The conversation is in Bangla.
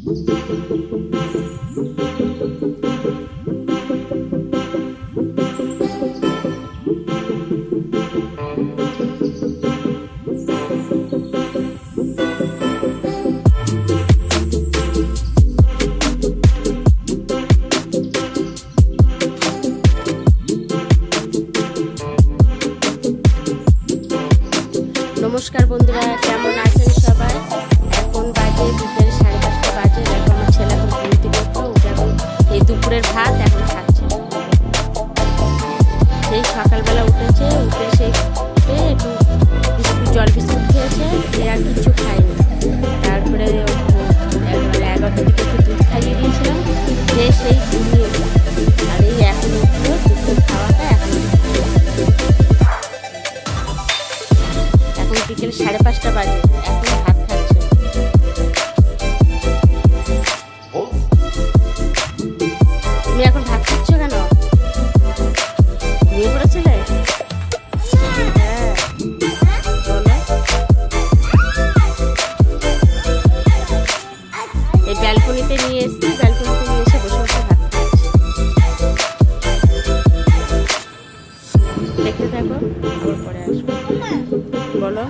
নমস্কার বন্ধুরা, কেমন আছেন সবাই? এখন বাজে বিকেল 5:30 বাজে। এখন আমার ছেলে এখন ঘুম থেকে উঠে এখন এই দুপুরের ভাত এখন খাচ্ছে। সেই সকালবেলা উঠে সেই একটু বিস্কুট জল বিস্কুট খেয়েছে, এ আর কিছু খায়নি। তারপরে 11টার দিকে একটু দুধ খাইয়ে দিয়েছিলাম, যে সেই ঘুমিয়ে আর এই এখন উঠলো দুপুরের খাওয়াটা এখন বিকেল 5:30 বাজে, এখন ভাত খাচ্ছে। তুমি এখন ভাত খাচ্ছ কেন? ঘুমিয়ে পড়েছিলে? হ্যাঁ, বলো। এই ব্যালকনিতে নিয়ে এসে বসে বসে ভাত খাচ্ছি। দেখতে থাকো, আবার পরে আসবো। বলো।